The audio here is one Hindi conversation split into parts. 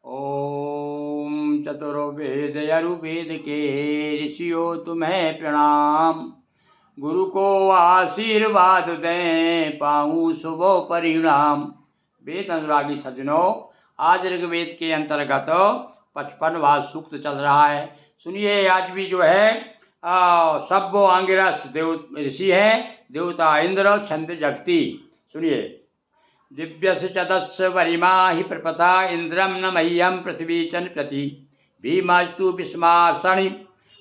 ओम चतुर्वेद यजुर्वेद के ऋषियों तुम्हें प्रणाम। गुरु को आशीर्वाद दें पाऊँ शुभ परिणाम। वेद अनुरागी सज्जनों, आज ऋग्वेद के अंतर्गत 55वां सूक्त चल रहा है। सुनिए, आज भी जो है सब्बो आंगिरस देव ऋषि हैं, देवता इंद्र छंद जगती। सुनिए, दिव्यस्य चतस्य वरिमा हि प्रपथा इंद्रम न मह्यम पृथ्वी चन प्रति भीमस्तु विस्मासणि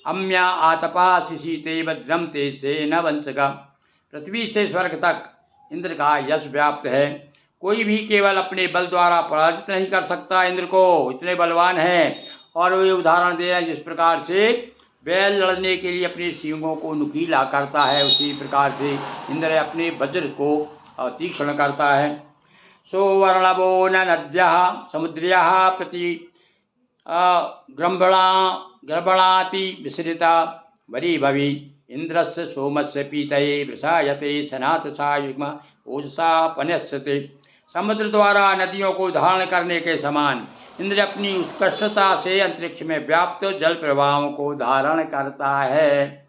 अम्या आतपा शिशीते वज्रम ते से न वंशका। पृथ्वी से स्वर्ग तक इंद्र का यश व्याप्त है। कोई भी केवल अपने बल द्वारा पराजित नहीं कर सकता। इंद्र को इतने बलवान हैं। और वे उदाहरण दे रहे हैं, जिस प्रकार से बैल लड़ने के लिए अपने सींगों को नुकीला करता है, उसी प्रकार से इंद्र अपने वज्र को तीक्ष्ण करता है। सोवर्णवो न नद्यः समुद्र्यः प्रति ग्रंभणाति विसृता वरी भवि इंद्रस्य सोमस्य पीतये वृषायते सनातसा युग्म ओजसा पन्यस्यते। समुद्र द्वारा नदियों को धारण करने के समान इंद्र अपनी उत्कृष्टता से अंतरिक्ष में व्याप्त जल प्रवाहों को धारण करता है।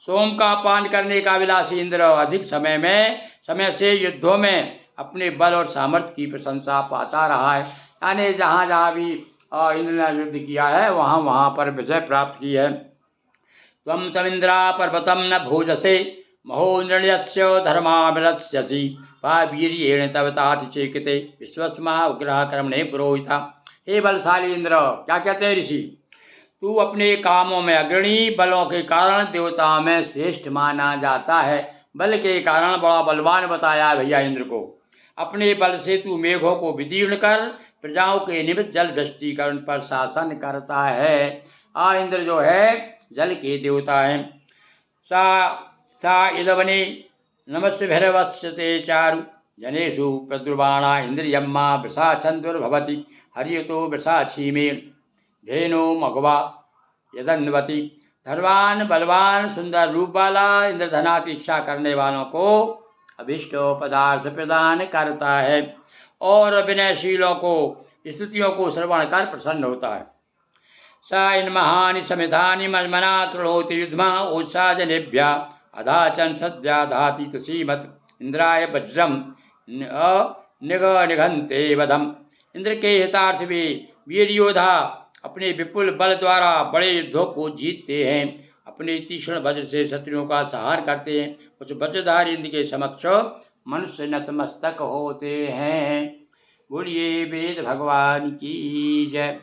सोम का पान करने का विलासी इंद्र अधिक समय से युद्धों में अपने बल और सामर्थ्य की प्रशंसा पाता रहा है। यानी जहाँ जहाँ भी इंद्र ने युद्ध किया है, वहाँ वहाँ पर विजय प्राप्त की है। त्वं तमिंद्रा पर्वतम न भोजसे महोन्द्रण्यस्य धर्माभिरस्यसि वीर्येण तव ताति चेकिते विश्वस्मा उग्रह कर्मणे पुरोहिता। हे बलशाली इंद्र, क्या कहते हैं ऋषि, तू अपने कामों में अग्रणी, बलों के कारण देवताओं में श्रेष्ठ माना जाता है। बल के कारण बड़ा बलवान बताया भैया इंद्र को। अपने बल से तू मेघों को विदीर्ण कर प्रजाओं के निमित्त जल वृष्टि कर उन पर शासन करता है। इंद्र जो है जल के देवता हैं। सा इदवने नमस्य भैरवस्यते चारु जनेषु प्रद्रुवाणा इंद्रियम्मा वृषा छंदुर्भवति हरियतो वृषा क्षीमे धेनो मघवा यदन्वती। धनवान बलवान सुंदर रूप वाला इंद्र धनातीक्षा करने वालों को अभिष्ट पदार्थ प्रदान करता है और विनयशीलों को स्तुतियों को श्रवण कर प्रसन्न होता है। स इन महानि समिधानि मन्मना तृणोति युध्मा ओषा जनेभ्या अधाचन सद्या धाति तुसीमत इंद्राय वज्रम निघंते वधम। इंद्र के हितार्थ भी वीर योद्धा अपने विपुल बल द्वारा बड़े युद्धों को जीतते हैं, अपने तीक्ष्ण वज्र से शत्रुओं का संहार करते हैं। उस वज्रधारी इंद्र के समक्ष मनुष्य नतमस्तक होते हैं। बोलिए वेद भगवान की जय।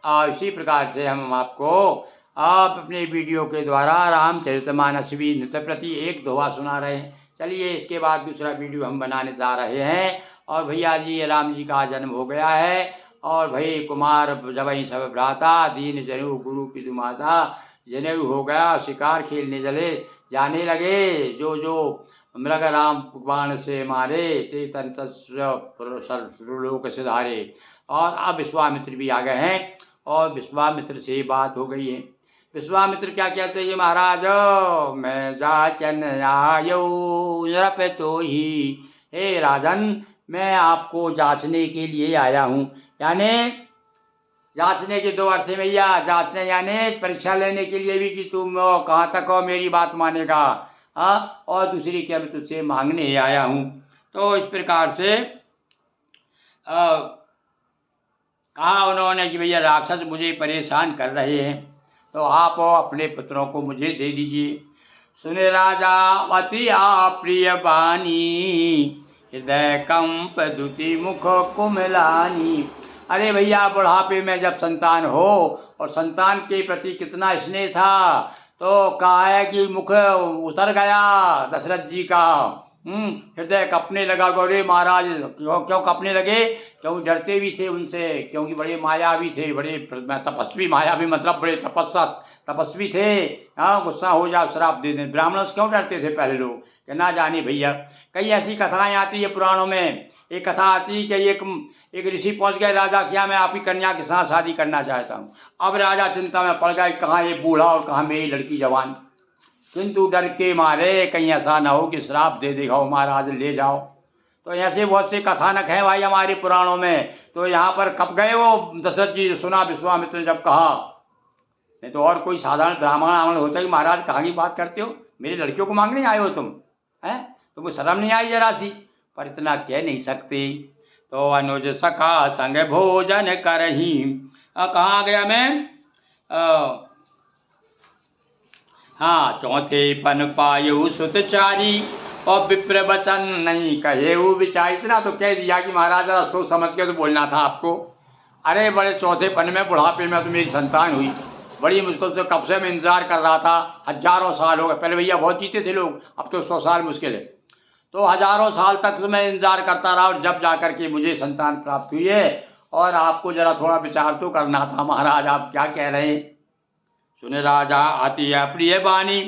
इसी प्रकार से हम आपको आप अपने वीडियो के द्वारा रामचरितमानस भी नित्य प्रति एक दोहा सुना रहे हैं। चलिए, इसके बाद दूसरा वीडियो हम बनाने जा रहे हैं। और भैया जी, राम जी का जन्म हो गया है और भई कुमार जबई सब भ्राता दीन जनेऊ गुरु पितु माता जनेऊ हो गया। शिकार खेलने जाने लगे। जो जो मृग राम बाण से मारे ते तंत्र सिधारे। और अब विश्वामित्र भी आ गए हैं और विश्वामित्र से बात हो गई है। विश्वामित्र क्या कहते हैं, महाराज मैं जाचन आयो नृप तो ही। हे राजन, मैं आपको जांचने के लिए आया हूँ। यानी जांचने के दो अर्थ है भैया। जांचने यानी परीक्षा लेने के लिए भी कि तुम कहाँ तक हो, मेरी बात मानेगा। और दूसरी क्या, मैं तुझसे मांगने आया हूँ। तो इस प्रकार से कहा उन्होंने कि भैया राक्षस मुझे परेशान कर रहे हैं, तो आप अपने पुत्रों को मुझे दे दीजिए। सुने राजा अति प्रिय बानी हृदय कंप दुति मुख कुमलानी। अरे भैया, बुढ़ापे में जब संतान हो और संतान के प्रति कितना स्नेह था, तो कहा है कि मुख उतर गया दशरथ जी का। हृदय कपने लगा। गौरे महाराज क्यों कपने लगे? क्यों डरते भी थे उनसे, क्योंकि बड़े मायावी थे, बड़े तपस्वी। मायावी मतलब बड़े तपस्वी थे। गुस्सा हो जाओ श्राप दे दें। ब्राह्मणों से क्यों डरते थे पहले लोग? कि ना जाने भैया। कई ऐसी कथाएं आती है पुराणों में। एक कथा आती है कि एक ऋषि पहुंच गए राजा, क्या मैं आपकी कन्या के साथ शादी करना चाहता हूँ। अब राजा चिंता में पड़ गए, कहाँ ये बूढ़ा और कहाँ मेरी लड़की जवान। किंतु डर के मारे कहीं ऐसा ना हो कि श्राप दे देगा महाराज ले जाओ। तो ऐसे बहुत से कथानक हैं भाई हमारे पुराणों में। तो यहाँ पर कब गए वो दशरथ जी, सुना विश्वामित्र ने जब कहा। नहीं तो और कोई साधारण ब्राह्मण होता है कि महाराज कहाँ की बात करते हो, मेरी लड़कियों को मांगने आए हो तुम, हैं? तुमको शर्म नहीं आई जरा सी? पर इतना कह नहीं सकते। तो अनुज सखा संग भोजन करही, कहाँ गया मैं? हाँ, चौथे पन पायु सुतचारी, और विप्र वचन नहीं कहे विचार। इतना तो कह दिया कि महाराज जरा सोच समझ के तो बोलना था आपको। अरे बड़े चौथे पन में, बुढ़ापे में तो मेरी संतान हुई, बड़ी मुश्किल से कब से मैं इंतजार कर रहा था। हजारों साल हो गए, पहले भैया बहुत जीते थे लोग, अब तो 100 साल मुश्किल है। तो हजारों साल तक मैं इंतजार करता रहा, और जब जाकर के मुझे संतान प्राप्त हुई है। और आपको जरा थोड़ा विचार तो करना था महाराज, आप क्या कह रहे हैं? सुन राजा आती है प्रिय बानी,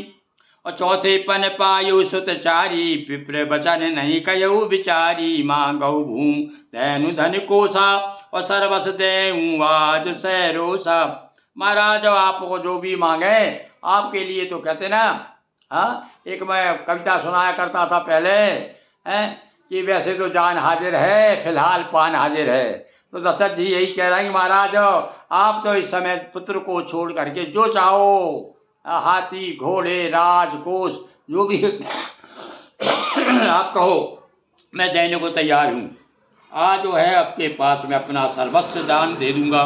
और चौथे पन पायु सुतचारी, विप्र वचन नहीं कयऊ विचारी। मांगऊ भूम धनु धन कोसा, और सर्वस देऊँ आज सैरोसा। महाराज आपको जो भी मांगे आपके लिए, तो कहते ना, हाँ, एक मैं कविता सुनाया करता था पहले, हैं, कि वैसे तो जान हाजिर है, फिलहाल पान हाजिर है। तो दशरथ जी यही कह रहे हैं कि महाराज आप तो इस समय पुत्र को छोड़ करके जो चाहो, हाथी घोड़े राजकोष जो भी आप कहो, मैं देने को तैयार हूँ। आज जो है आपके पास मैं अपना सर्वस्व दान दे दूंगा।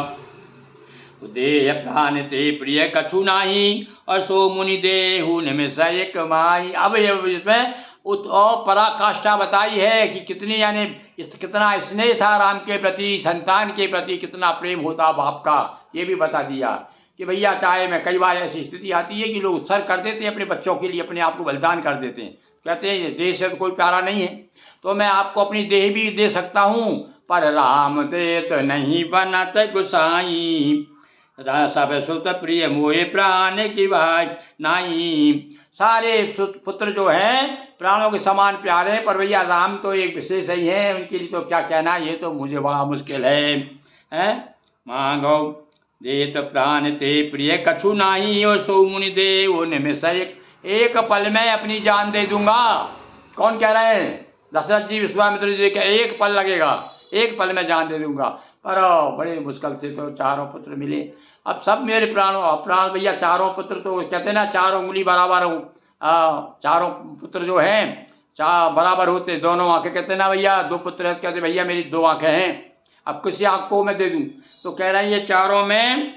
देह प्राण ते प्रिय कछु नाही, और सो मुनि देहु निमिष एक माई। अब इसमें और पराकाष्ठा बताई है कि कितनी, यानी कितना स्नेह था राम के प्रति, संतान के प्रति कितना प्रेम होता बाप का। ये भी बता दिया कि भैया चाहे मैं, कई बार ऐसी स्थिति आती है कि लोग उत्सर्ग कर देते हैं अपने बच्चों के लिए, अपने आप को बलिदान कर देते हैं, कहते हैं देह से तो कोई प्यारा नहीं है, तो मैं आपको अपनी देह भी दे सकता हूँ, पर राम देत नहीं बनत गुसाई। सब सुत प्रिय मोए प्राण की भाई नाई। सारे पुत्र जो हैं प्राणों के समान प्यारे हैं, पर भैया राम तो एक विशेष ही हैं, उनके लिए तो क्या कहना, ये तो मुझे बड़ा मुश्किल है, हैं? मांगो देत प्राण ते प्रिय कछु नाही, और सो मुनि देव निमिष एक पल में अपनी जान दे दूंगा। कौन कह रहे हैं? दशरथ जी विश्वामित्र जी के एक पल लगेगा, एक पल में जान दे दूंगा। पर बड़े मुश्किल से तो चारों पुत्र मिले। अब सब मेरे प्राण भैया, चारों पुत्र तो कहते ना चारों उंगली बराबर हो, चारों पुत्र जो हैं बराबर होते, दोनों आंखें, कहते ना भैया दो पुत्र हैं, कहते भैया मेरी 2 आंखें हैं, अब किसी आंख को मैं दे दूं? तो कह रहे हैं ये चारों में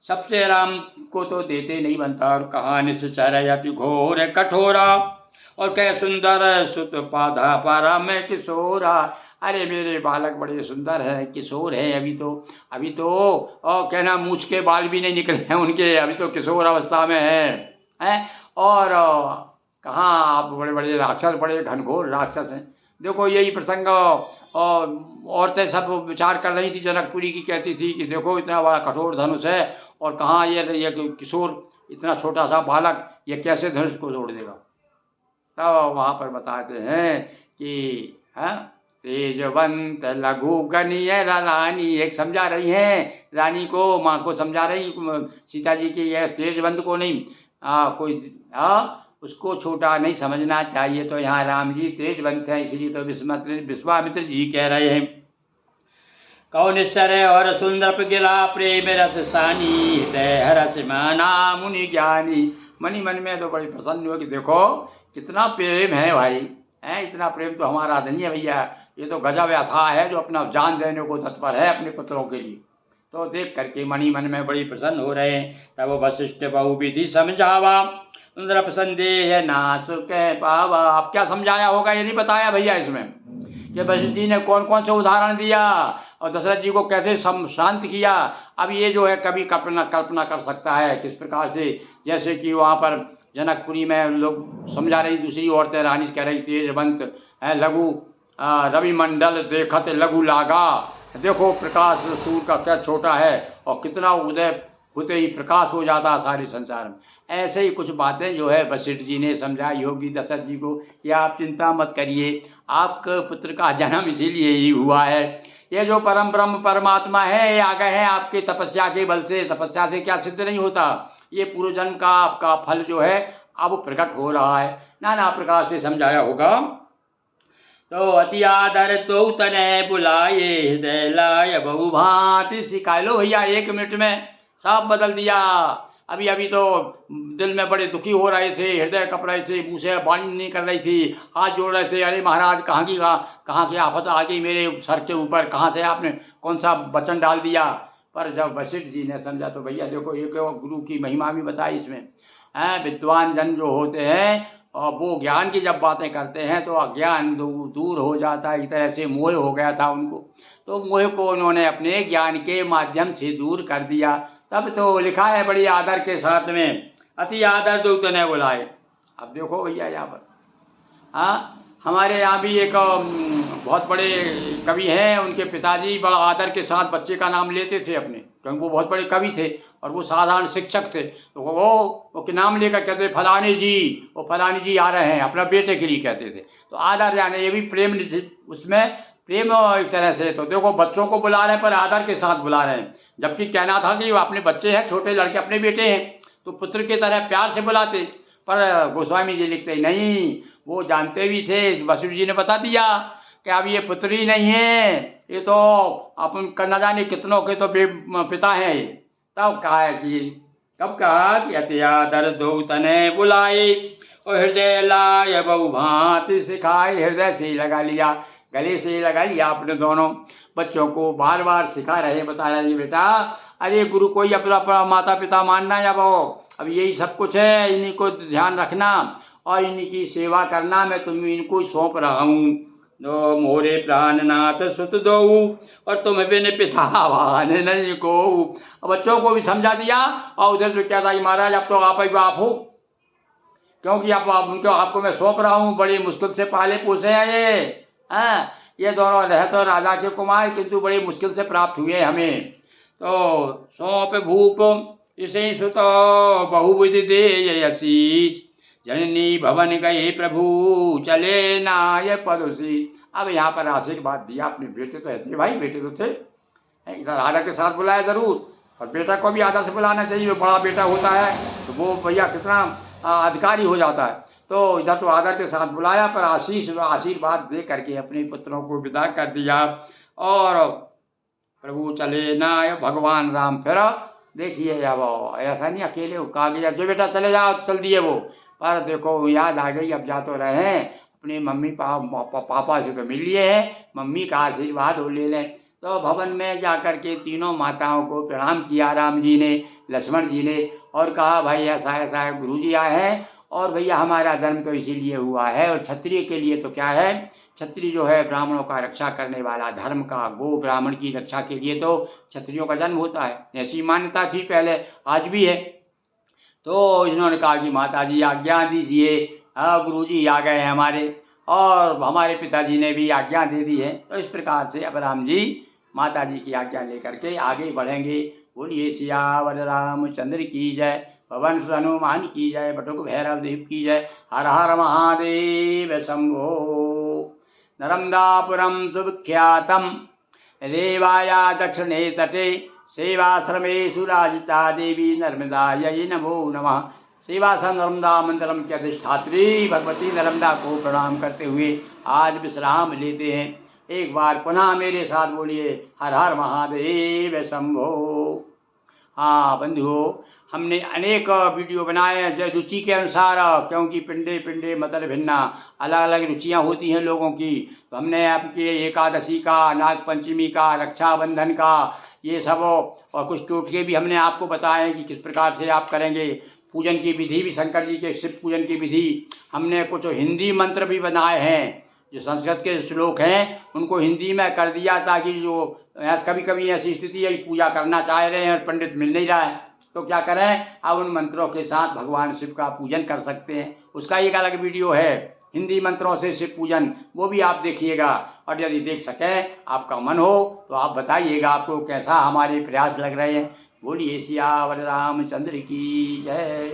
सबसे राम को तो देते नहीं बनता। और कहानी से चरयति घोर कठोरा, और कह सुंदर सुत पाधा पारा में किशोरा। अरे मेरे बालक बड़े सुंदर हैं, किशोर हैं, अभी तो और कहना मूछ के बाल भी नहीं निकले हैं उनके, अभी तो किशोर अवस्था में हैं। और कहाँ आप बड़े बड़े राक्षस, बड़े घनघोर राक्षस हैं। देखो यही प्रसंग, और औरतें सब विचार कर रही थी जनकपुरी की, कहती थी कि देखो इतना बड़ा कठोर धनुष है, और कहाँ ये किशोर इतना छोटा सा बालक ये कैसे धनुष को तोड़ देगा। तब वहाँ पर बताते हैं कि हाँ, तेजवंत लघु गणीय रानी, एक समझा रही हैं रानी को, माँ को समझा रही सीता जी की, यह तेजवंत को नहीं, कोई उसको छोटा नहीं समझना चाहिए। तो यहाँ राम जी तेजवंत हैं, इसलिए तो विश्वामित्र जी कह रहे हैं। कौन निश्चर और सुंदर गिला प्रेम रस सानी, हरस माना मुनि ज्ञानी। मनी मन में तो बड़ी प्रसन्न हो कि देखो कितना प्रेम है भाई, हैं? इतना प्रेम तो हमारा नहीं है भैया, ये तो गजब अथाह है जो अपना जान देने को तत्पर है अपने पुत्रों के लिए। तो देख करके मणि मन में बड़ी प्रसन्न हो रहे हैं। तब वशिष्ठ बहु विधि समझावा, सुंदर संदेह नाश कह पावा। आप क्या समझाया होगा ये नहीं बताया भैया इसमें, कि वशिष्ठ जी ने कौन कौन से उदाहरण दिया और दशरथ जी को कैसे शांत किया। अब ये जो है कभी कल्पना कर सकता है किस प्रकार से, जैसे कि वहाँ पर जनकपुरी में लोग समझा रही, दूसरी औरतें रानी कह रही तेजवंत है, लघु रविमंडल देखत लघु लागा। देखो प्रकाश सूर्य का क्या छोटा है, और कितना उदय होते ही प्रकाश हो जाता सारे संसार में। ऐसे ही कुछ बातें जो है वशिष्ठ जी ने समझाई होगी दशरथ जी को, कि आप चिंता मत करिए, आपके पुत्र का जन्म इसीलिए ही हुआ है। ये जो परम ब्रह्म परमात्मा है, ये आ गए हैं आपके तपस्या के बल से। तपस्या से क्या सिद्ध नहीं होता, ये पूर्व जन्म का आपका फल जो है अब प्रकट हो रहा है। नाना प्रकार से समझाया होगा। तो अति आदर तो तने बुलाए हृदय लाय बहु भांति सिखाए। लो भैया 1 मिनट में सब बदल दिया। अभी अभी तो दिल में बड़े दुखी हो रहे थे, हृदय कप रहे थे, मुँह से वाणी नहीं कर रही थी, हाथ जोड़ रहे थे, अरे महाराज कहाँ की आफत आ गई मेरे सर के ऊपर, कहाँ से आपने कौन सा वचन डाल दिया। पर जब वशिष्ठ जी ने समझा तो भैया देखो एक गुरु की महिमा भी बताई इसमें हैं। विद्वान जन जो होते हैं और वो ज्ञान की जब बातें करते हैं तो अज्ञान दूर हो जाता है। इस तरह से मोह हो गया था उनको, तो मोह को उन्होंने अपने ज्ञान के माध्यम से दूर कर दिया। तब तो लिखा है बड़ी आदर के साथ में, अति आदर दो तने बुलाए। अब देखो भैया यहाँ पर हाँ, हमारे यहाँ भी एक बहुत बड़े कवि हैं, उनके पिताजी बड़ा आदर के साथ बच्चे का नाम लेते थे अपने, क्योंकि वो बहुत बड़े कवि थे और वो साधारण शिक्षक थे। तो वो के नाम लेकर कहते फलाने जी, वो फलानी जी आ रहे हैं, अपना बेटे के लिए कहते थे। तो आदर जाने ये भी प्रेम, उसमें प्रेम एक तरह से। तो देखो बच्चों को बुला रहे हैं पर आदर के साथ बुला रहे हैं, जबकि कहना था कि वो अपने बच्चे हैं, छोटे लड़के अपने बेटे हैं तो पुत्र की तरह प्यार से बुलाते। पर गोस्वामी जी लिखते नहीं, वो जानते भी थे, वशिष्ठ जी ने बता दिया कि अब ये पुत्री नहीं है, ये तो अपन न जाने कितनों के तो पिता हैं। तब कहा है कि कब कहा कि अति आदर दो तने बुलाए और हृदय लाय बहु भांति सिखाए। हृदय से ही लगा लिया, गले से ही लगा लिया अपने दोनों बच्चों को, बार बार सिखा रहे, बता रहे बेटा अरे गुरु को ही अपना माता पिता मानना या वो, अब यही सब कुछ है, इन्हीं को ध्यान रखना और इन्हीं की सेवा करना, मैं तुम इनको सौंप रहा हूँ। दो मोरे प्राणनाथ सुत दो और तुम बिन पिता भान नहीं को। बच्चों को भी समझा दिया और उधर तो क्या था कि महाराज अब तो आप हो, क्योंकि आप उनको आपको मैं सौंप रहा हूँ, बड़ी मुश्किल से पाले पोसे हैं ये हैं, ये दोनों रहे तो राजा के कुमार, किंतु बड़ी मुश्किल से प्राप्त हुए हमें। तो सौंप भूप इसे सुत बहुविधि दे आशीष, जननी भवन गए प्रभु चले नाय पड़ोसी। अब यहाँ पर आशीर्वाद दिया, अपने बेटे तो थे भाई, बेटे तो थे, इधर आदर के साथ बुलाया जरूर, और बेटा को भी आदर से बुलाना चाहिए, वो बड़ा बेटा होता है तो वो भैया कितना अधिकारी हो जाता है। तो इधर तो आदर के साथ बुलाया, पर आशीर्वाद दे करके अपने पुत्रों को विदा कर दिया। और प्रभु चले नाय, भगवान राम फिर देखिए अब ऐसा नहीं अकेले कहा गया जो बेटा चले जाओ तो चल दिए वो, पर देखो याद आ गई, अब जा तो रहे हैं, अपने मम्मी पापा से तो मिल लिए हैं, मम्मी का आशीर्वाद हो ले लें। तो भवन में जाकर के तीनों माताओं को प्रणाम किया राम जी ने, लक्ष्मण जी ने, और कहा भाई ऐसा ऐसा है, गुरु जी आए हैं और भैया हमारा जन्म तो इसीलिए हुआ है, और क्षत्रिय के लिए तो क्या है, क्षत्रिय जो है ब्राह्मणों का रक्षा करने वाला, धर्म का, गो ब्राह्मण की रक्षा के लिए तो क्षत्रियों का जन्म होता है, ऐसी मान्यता थी पहले, आज भी है। तो इन्होंने कहा कि माता जी आज्ञा दीजिए, गुरु जी आ गए हैं हमारे, और हमारे पिताजी ने भी आज्ञा दे दी है। तो इस प्रकार से अब राम जी माता जी की आज्ञा लेकर के आगे बढ़ेंगे। बोलिए सियावर रामचंद्र की जय, पवन सुत हनुमान की जय, बटुक भैरव देव की जय। हर हर महादेव शंभो। नर्मदापुरम सुविख्यातम रेवाया दक्षिणे तटे, सेवाश्रमेषु राजिता देवी नर्मदायै नमो नमः। सेवाश्रम नर्मदा मंडलम की अधिष्ठात्री भगवती नर्मदा को प्रणाम करते हुए आज विश्राम लेते हैं। एक बार पुनः मेरे साथ बोलिए हर हर महादेव शंभो। हाँ बंधुओं, हमने अनेक वीडियो बनाए हैं जो रुचि के अनुसार, क्योंकि पिंडे पिंडे मतलब भिन्ना अलग अलग रुचियां होती हैं लोगों की। तो हमने आपके एकादशी का, नागपंचमी का, रक्षाबंधन का, ये सब, और कुछ टोटके भी हमने आपको बताए कि किस प्रकार से आप करेंगे। पूजन की विधि भी, शंकर जी के शिव पूजन की विधि, हमने कुछ हिंदी मंत्र भी बनाए हैं, जो संस्कृत के श्लोक हैं उनको हिंदी में कर दिया, ताकि जो कभी कभी ऐसी स्थिति है पूजा करना चाह रहे हैं और पंडित मिल नहीं रहा है तो क्या करें, अब उन मंत्रों के साथ भगवान शिव का पूजन कर सकते हैं। उसका एक अलग वीडियो है, हिंदी मंत्रों से शिव पूजन, वो भी आप देखिएगा। और यदि देख सकें, आपका मन हो तो आप बताइएगा आपको कैसा हमारे प्रयास लग रहे हैं। बोलिए सियावर रामचंद्र की जय।